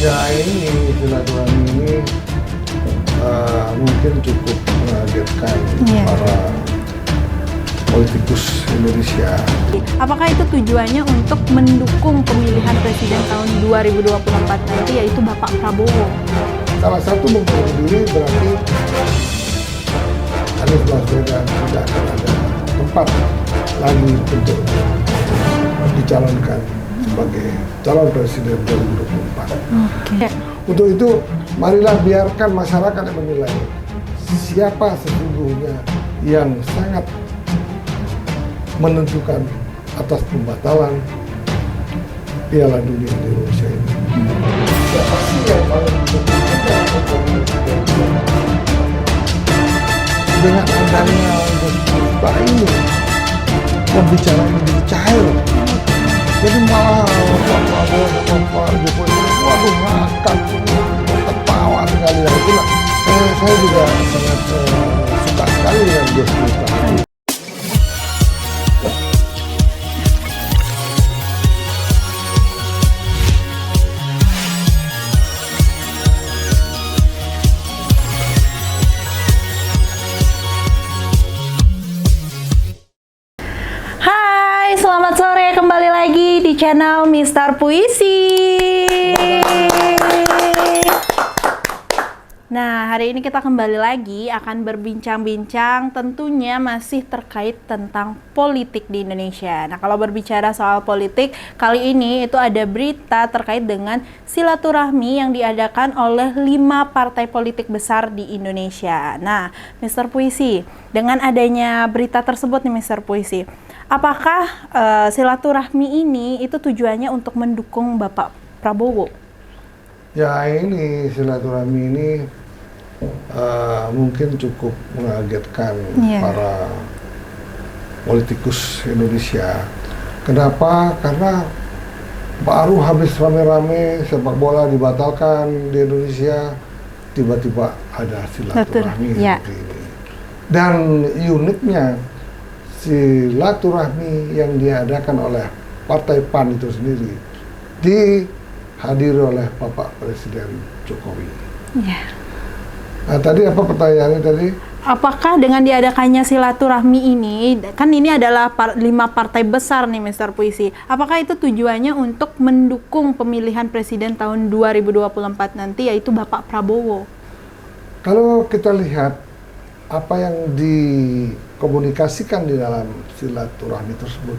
Ya ini silaturahmi ini mungkin cukup mengagetkan para politikus Indonesia. Apakah itu tujuannya untuk mendukung pemilihan presiden tahun 2024 nanti, yaitu Bapak Prabowo? Salah satu mengundurkan diri berarti Anies Baswedan tidak akan ada tempat lagi untuk dicalonkan sebagai calon presiden 2024. Oke. Untuk itu, marilah biarkan masyarakat yang menilai siapa sesungguhnya yang sangat menentukan atas pembatalan Piala Dunia di Indonesia ini. Siapa sih yang paling menentukan dengan adanya Pak ini pembicaraan menjadi cair. Jadi malah Pak Prabowo dan Pak Jokowi, waduh ngakak, ketawa sekali. Itulah saya juga sangat suka sekali dengan gestur itu. Selamat sore, kembali lagi di channel Mister Puisi. Nah, hari ini kita kembali lagi akan berbincang-bincang, tentunya masih terkait tentang politik di Indonesia. Nah, kalau berbicara soal politik, kali ini itu ada berita terkait dengan silaturahmi yang diadakan oleh 5 partai politik besar di Indonesia. Nah, Mister Puisi, dengan adanya berita tersebut nih Mister Puisi, apakah silaturahmi ini itu tujuannya untuk mendukung Bapak Prabowo? Ya ini silaturahmi ini mungkin cukup mengagetkan para politikus Indonesia. Kenapa? Karena baru habis rame-rame sepak bola dibatalkan di Indonesia, tiba-tiba ada silaturahmi seperti ini. Dan uniknya, silaturahmi yang diadakan oleh Partai PAN itu sendiri dihadiri oleh Bapak Presiden Jokowi. Nah, tadi apa pertanyaannya tadi? Apakah dengan diadakannya silaturahmi ini, kan ini adalah 5 partai besar nih Mister Puisi, apakah itu tujuannya untuk mendukung pemilihan presiden tahun 2024 nanti, yaitu Bapak Prabowo? Kalau kita lihat apa yang dikomunikasikan di dalam silaturahmi tersebut,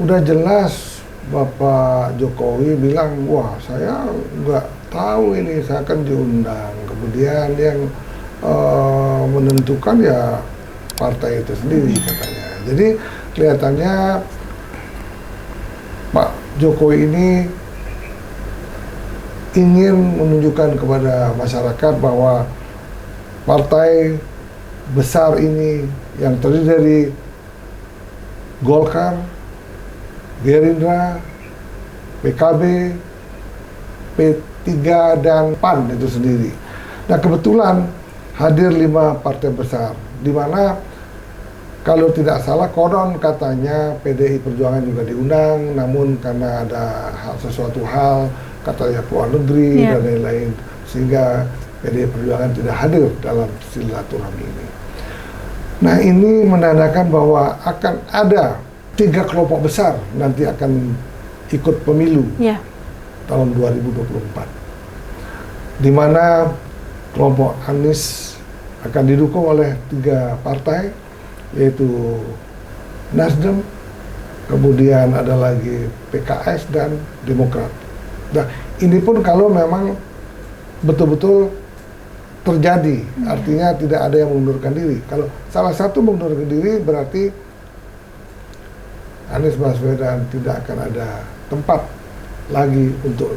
udah jelas Bapak Jokowi bilang, wah saya nggak tahu ini, saya akan diundang. Kemudian yang menentukan ya partai itu sendiri katanya. Jadi kelihatannya Pak Jokowi ini ingin menunjukkan kepada masyarakat bahwa partai besar ini yang terdiri dari Golkar, Gerindra, PKB, P3 dan PAN itu sendiri. Nah kebetulan hadir 5 partai besar, di mana kalau tidak salah konon katanya PDI Perjuangan juga diundang, namun karena ada sesuatu hal katanya keluar negeri dan lain-lain, sehingga PDI Perjuangan tidak hadir dalam silaturahmi ini. Nah ini menandakan bahwa akan ada 3 kelompok besar nanti akan ikut pemilu tahun 2024, di mana kelompok Anies akan didukung oleh 3 partai, yaitu Nasdem, kemudian ada lagi PKS dan Demokrat. Nah ini pun kalau memang betul-betul terjadi, artinya tidak ada yang mengundurkan diri. Kalau salah satu mengundurkan diri berarti Anies Baswedan tidak akan ada tempat lagi untuk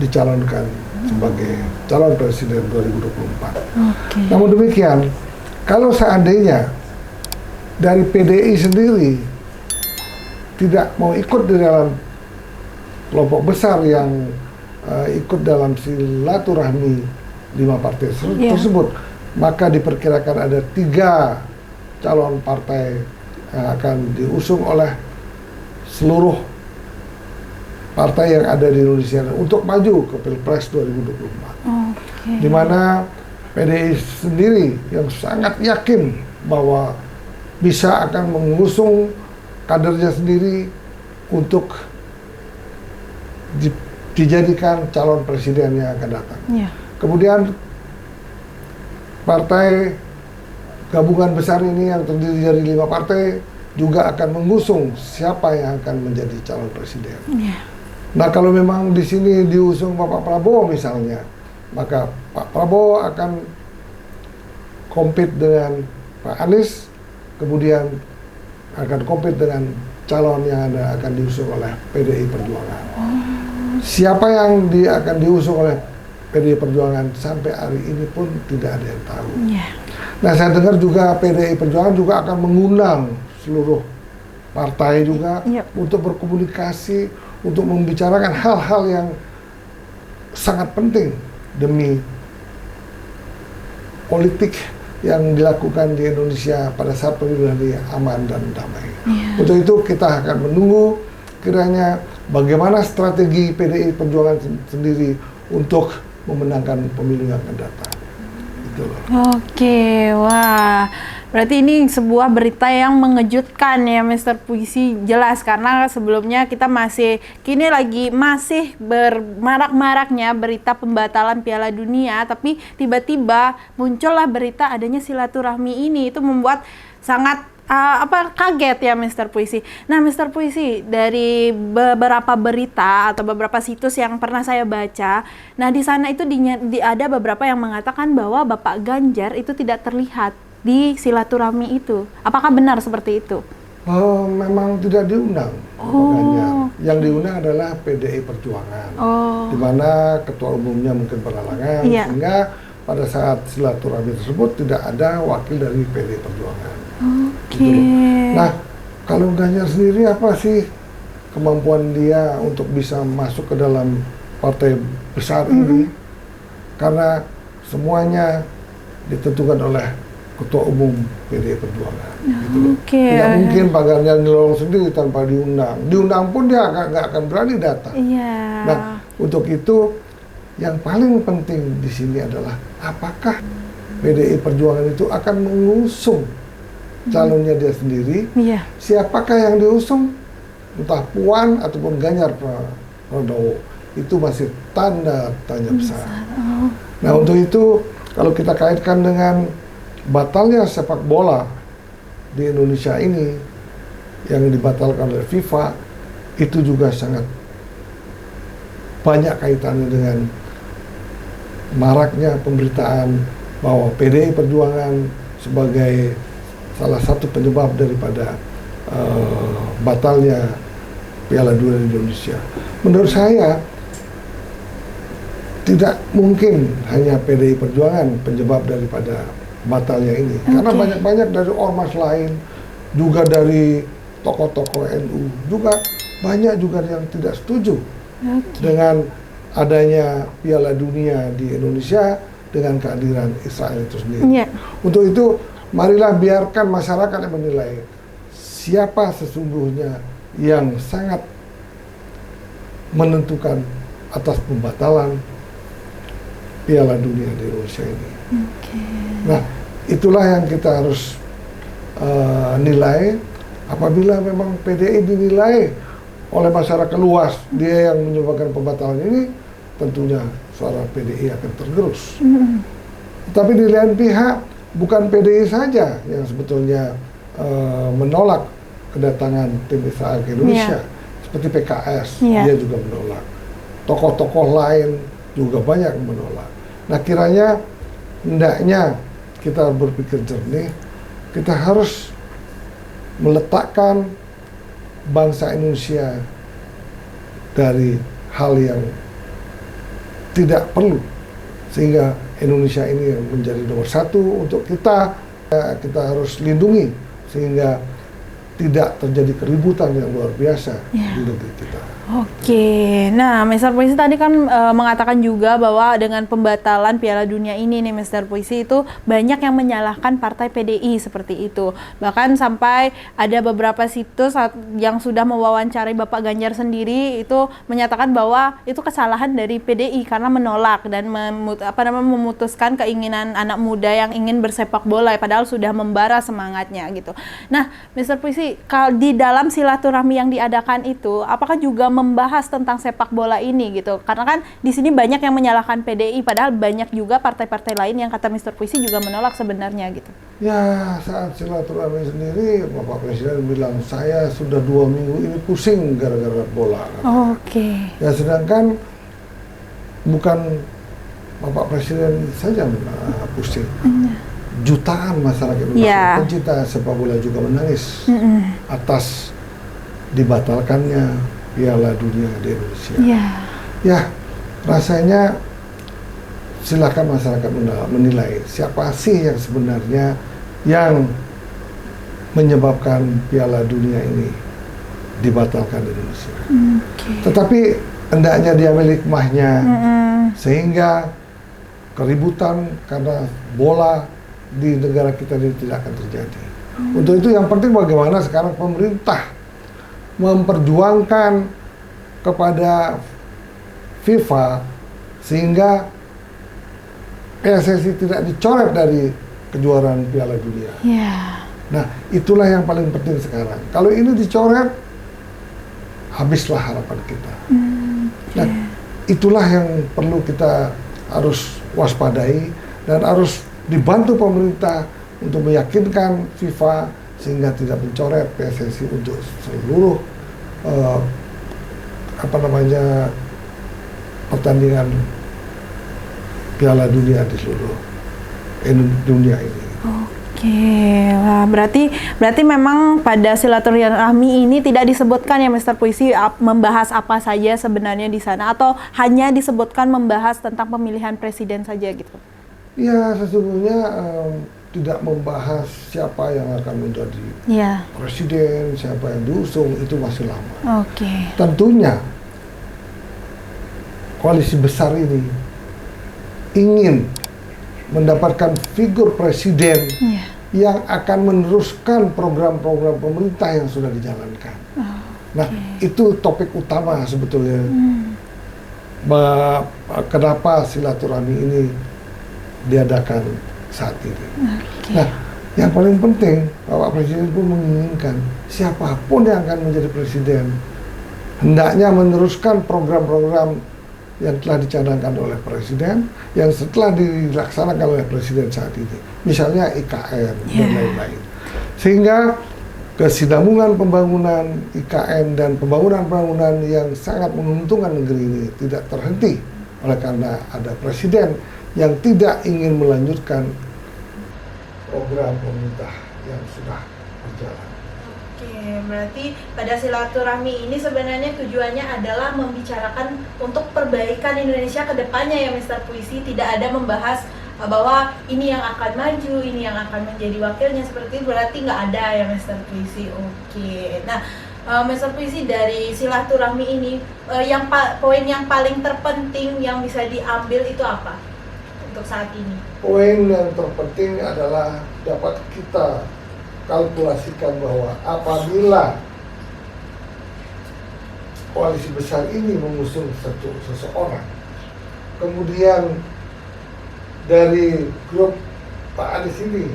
dicalonkan sebagai calon presiden 2024. Namun demikian, kalau seandainya dari PDI sendiri tidak mau ikut di dalam kelompok besar yang ikut dalam silaturahmi 5 partai tersebut, maka diperkirakan ada 3 calon partai yang akan diusung oleh seluruh partai yang ada di Indonesia untuk maju ke Pilpres 2024. Di mana PDI sendiri yang sangat yakin bahwa bisa akan mengusung kadernya sendiri untuk dijadikan calon presiden yang akan datang. Kemudian partai gabungan besar ini yang terdiri dari 5 partai juga akan mengusung siapa yang akan menjadi calon presiden. Nah, kalau memang di sini diusung Bapak Prabowo misalnya, maka Pak Prabowo akan compete dengan Pak Anies, kemudian akan compete dengan calon yang akan diusung oleh PDI Perjuangan. Siapa yang akan diusung oleh PDI Perjuangan sampai hari ini pun tidak ada yang tahu. Nah, saya dengar juga PDI Perjuangan juga akan mengundang seluruh partai juga untuk berkomunikasi, untuk membicarakan hal-hal yang sangat penting demi politik yang dilakukan di Indonesia pada saat pemilu nanti aman dan damai. Untuk itu kita akan menunggu kiranya bagaimana strategi PDI Perjuangan sendiri untuk memenangkan pemilu yang akan datang. Gitu loh. Oke, wah. Berarti ini sebuah berita yang mengejutkan ya, Mr. Puisi. Jelas, karena sebelumnya kita masih bermarak-maraknya berita pembatalan Piala Dunia, tapi tiba-tiba muncullah berita adanya silaturahmi ini. Itu membuat sangat kaget ya, Mr. Puisi. Nah, Mr. Puisi, dari beberapa berita atau beberapa situs yang pernah saya baca, nah di sana itu ada beberapa yang mengatakan bahwa Bapak Ganjar itu tidak terlihat di silaturahmi itu. Apakah benar seperti itu? Memang tidak diundang Bapak Ganjar. Yang diundang adalah PDI Perjuangan, di mana ketua umumnya mungkin berhalangan, sehingga pada saat silaturahmi tersebut tidak ada wakil dari PDI Perjuangan. Gitu. Nah, kalau Ganjar sendiri apa sih kemampuan dia untuk bisa masuk ke dalam partai besar ini? Karena semuanya ditentukan oleh Ketua Umum PDI Perjuangan. Gitu loh. Tidak mungkin Pak Ganjar nyelong sendiri tanpa diundang. Diundang pun dia nggak akan berani datang. Nah, untuk itu yang paling penting di sini adalah apakah PDI Perjuangan itu akan mengusung calonnya dia sendiri? Siapakah yang diusung? Entah Puan ataupun Ganjar Pranowo, itu masih tanda tanya besar. Nah, untuk itu kalau kita kaitkan dengan batalnya sepak bola di Indonesia ini yang dibatalkan oleh FIFA, itu juga sangat banyak kaitannya dengan maraknya pemberitaan bahwa PDI Perjuangan sebagai salah satu penyebab daripada batalnya Piala Dunia Indonesia. Menurut saya tidak mungkin hanya PDI Perjuangan penyebab daripada batalnya ini, karena banyak dari ormas lain, juga dari tokoh-tokoh NU, juga banyak juga yang tidak setuju dengan adanya Piala Dunia di Indonesia dengan kehadiran Israel itu sendiri. Untuk itu, marilah biarkan masyarakat yang menilai siapa sesungguhnya yang sangat menentukan atas pembatalan Piala Dunia di Indonesia ini. Nah, itulah yang kita harus nilai. Apabila memang PDI dinilai oleh masyarakat luas dia yang menyebabkan pembatalan ini, tentunya suara PDI akan tergerus. Tapi di lain pihak, bukan PDI saja yang sebetulnya menolak kedatangan tim Israel ke Indonesia, seperti PKS, dia juga menolak. Tokoh-tokoh lain juga banyak yang menolak. Nah, kiranya hendaknya kita berpikir jernih, kita harus meletakkan bangsa Indonesia dari hal yang tidak perlu, sehingga Indonesia ini menjadi nomor satu untuk kita harus lindungi, sehingga tidak terjadi keributan yang luar biasa di negeri kita. Oke, nah Mr. Puisi tadi kan mengatakan juga bahwa dengan pembatalan Piala Dunia ini nih Mr. Puisi itu banyak yang menyalahkan partai PDI seperti itu. Bahkan sampai ada beberapa situs yang sudah mewawancari Bapak Ganjar sendiri itu menyatakan bahwa itu kesalahan dari PDI karena menolak dan memutuskan keinginan anak muda yang ingin bersepak bola padahal sudah membara semangatnya gitu. Nah, Mr. Puisi, kalau di dalam silaturahmi yang diadakan itu apakah juga membahas tentang sepak bola ini gitu, karena kan di sini banyak yang menyalahkan PDI padahal banyak juga partai-partai lain yang kata Mr. Puisi juga menolak sebenarnya gitu. Ya, saat silaturahmi sendiri Bapak Presiden bilang saya sudah 2 minggu ini pusing gara-gara bola. Oke. Ya, sedangkan bukan Bapak Presiden saja pusing. Jutaan masyarakat Indonesia pencinta sepak bola juga menangis atas dibatalkannya Piala Dunia di Indonesia. Ya, rasanya silakan masyarakat menilai siapa sih yang sebenarnya yang menyebabkan Piala Dunia ini dibatalkan di Indonesia. Tetapi hendaknya diambil hikmahnya sehingga keributan karena bola di negara kita ini tidak akan terjadi. Untuk itu yang penting bagaimana sekarang pemerintah memperjuangkan kepada FIFA sehingga PSSI tidak dicoret dari kejuaraan Piala Dunia. Nah, itulah yang paling penting sekarang. Kalau ini dicoret, habislah harapan kita. Nah, itulah yang perlu kita harus waspadai dan harus dibantu pemerintah untuk meyakinkan FIFA sehingga tidak mencoret PSSI untuk seluruh pertandingan Piala Dunia di seluruh dunia ini. Oke, wah berarti memang pada silaturahmi ini tidak disebutkan ya Mr. Puisi membahas apa saja sebenarnya di sana atau hanya disebutkan membahas tentang pemilihan presiden saja gitu? Ya, sesungguhnya tidak membahas siapa yang akan menjadi presiden, siapa yang diusung, itu masih lama. Tentunya koalisi besar ini ingin mendapatkan figur presiden yang akan meneruskan program-program pemerintah yang sudah dijalankan. Nah, itu topik utama sebetulnya. Kenapa silaturahmi ini diadakan saat ini. Nah, yang paling penting, Bapak Presiden pun menginginkan siapapun yang akan menjadi presiden hendaknya meneruskan program-program yang telah dicanangkan oleh Presiden, yang setelah dilaksanakan oleh Presiden saat ini. Misalnya IKN dan lain-lain. Sehingga kesinambungan pembangunan IKN dan pembangunan-pembangunan yang sangat menguntungkan negeri ini tidak terhenti oleh karena ada Presiden yang tidak ingin melanjutkan program pemerintah yang sudah berjalan. Oke, berarti pada silaturahmi ini sebenarnya tujuannya adalah membicarakan untuk perbaikan Indonesia ke depannya ya Mr. Puisi, tidak ada membahas bahwa ini yang akan maju, ini yang akan menjadi wakilnya, seperti itu berarti nggak ada ya Mr. Puisi. Oke, nah Mr. Puisi dari silaturahmi ini poin yang paling terpenting yang bisa diambil itu apa untuk saat ini? Poin yang terpenting adalah dapat kita kalkulasikan bahwa apabila koalisi besar ini mengusung seseorang, kemudian dari grup Pak Anies ini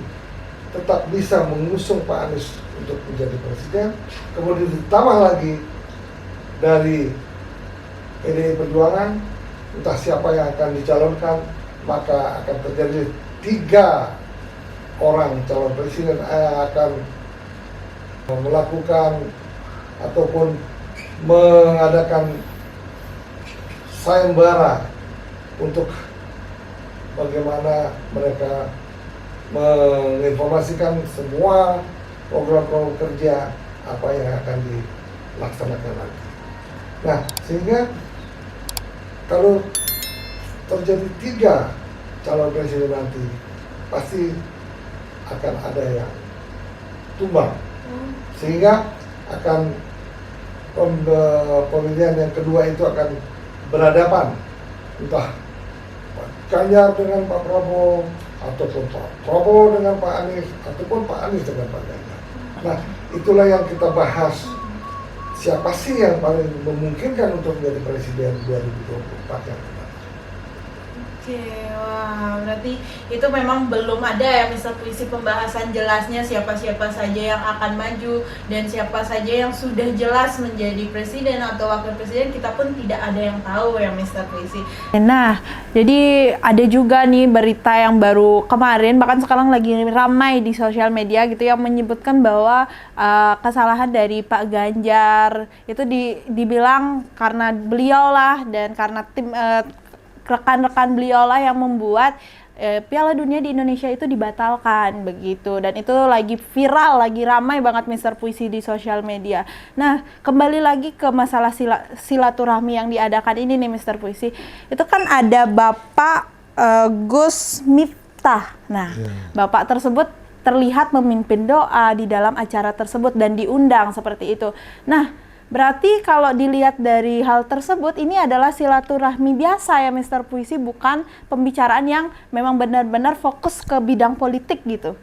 tetap bisa mengusung Pak Anies untuk menjadi presiden, kemudian ditambah lagi dari PDI Perjuangan, entah siapa yang akan dicalonkan, maka akan terjadi 3 orang calon presiden akan melakukan ataupun mengadakan sayembara untuk bagaimana mereka menginformasikan semua program-program kerja apa yang akan dilaksanakan nanti. Nah, sehingga kalau terjadi 3 calon presiden nanti, pasti akan ada yang tumbang, sehingga akan pemilihan yang kedua itu akan berhadapan, entah Pak Ganjar dengan Pak Prabowo, ataupun Pak Prabowo dengan Pak Anies, ataupun Pak Anies dengan Pak Ganjar. Nah, itulah yang kita bahas. Siapa sih yang paling memungkinkan untuk menjadi presiden 2024 yang akan datang? Oke, wah, berarti itu memang belum ada ya Mr. Puisi pembahasan jelasnya siapa-siapa saja yang akan maju dan siapa saja yang sudah jelas menjadi presiden atau wakil presiden, kita pun tidak ada yang tahu ya Mr. Puisi. Nah, jadi ada juga nih berita yang baru kemarin, bahkan sekarang lagi ramai di sosial media gitu, yang menyebutkan bahwa kesalahan dari Pak Ganjar itu dibilang karena beliau lah dan karena tim rekan-rekan beliau lah yang membuat Piala Dunia di Indonesia itu dibatalkan begitu, dan itu lagi viral, lagi ramai banget Mr. Puisi di sosial media. Nah, kembali lagi ke masalah silaturahmi yang diadakan ini nih Mr. Puisi, itu kan ada Bapak Gus Miftah. Nah, Bapak tersebut terlihat memimpin doa di dalam acara tersebut dan diundang seperti itu. Nah, berarti kalau dilihat dari hal tersebut, ini adalah silaturahmi biasa ya Mr. Puisi, bukan pembicaraan yang memang benar-benar fokus ke bidang politik gitu.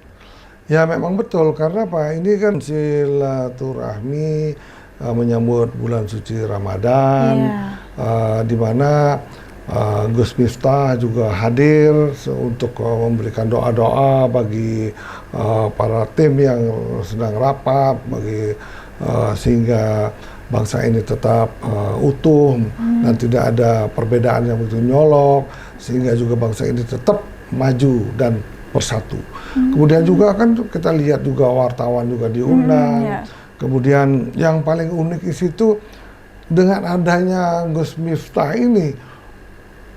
Ya memang betul, karena apa? Ini kan silaturahmi menyambut bulan suci Ramadan, di mana Gus Miftah juga hadir untuk memberikan doa-doa bagi para tim yang sedang rapat, sehingga bangsa ini tetap utuh dan tidak ada perbedaan yang begitu nyolok, sehingga juga bangsa ini tetap maju dan bersatu. Kemudian juga kan kita lihat juga wartawan juga diundang. Kemudian yang paling unik di situ, dengan adanya Gus Miftah ini,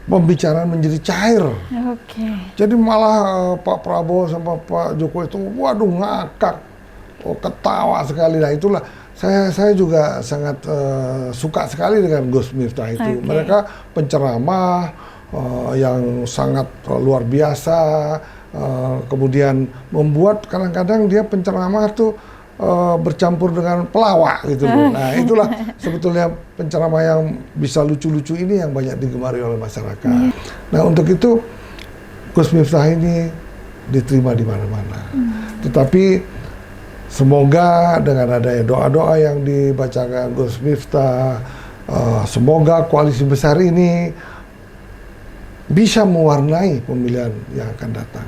pembicaraan menjadi cair. Jadi malah Pak Prabowo sama Pak Jokowi itu waduh ngakak, ketawa sekali. Nah itulah saya juga sangat suka sekali dengan Gus Miftah itu. Mereka penceramah yang sangat luar biasa, kemudian membuat kadang-kadang dia penceramah tuh bercampur dengan pelawak gitu. Nah itulah sebetulnya penceramah yang bisa lucu-lucu ini yang banyak digemari oleh masyarakat. Nah untuk itu Gus Miftah ini diterima di mana-mana. Tetapi semoga dengan adanya doa-doa yang dibacakan Gus Miftah, semoga koalisi besar ini bisa mewarnai pemilihan yang akan datang.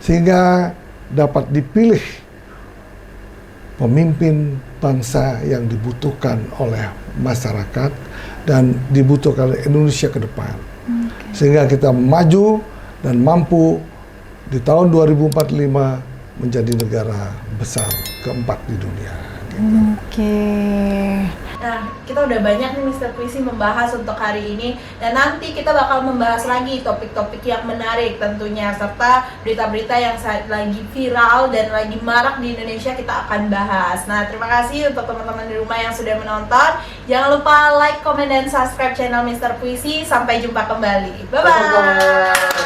Sehingga dapat dipilih pemimpin bangsa yang dibutuhkan oleh masyarakat dan dibutuhkan oleh Indonesia ke depan. Sehingga kita maju dan mampu di tahun 2045 menjadi negara besar keempat di dunia. Nah, kita udah banyak nih Mr. Puisi membahas untuk hari ini, dan nanti kita bakal membahas lagi topik-topik yang menarik tentunya, serta berita-berita yang lagi viral dan lagi marak di Indonesia kita akan bahas. Nah, terima kasih untuk teman-teman di rumah yang sudah menonton. Jangan lupa like, comment, dan subscribe channel Mr. Puisi. Sampai jumpa kembali. Bye-bye!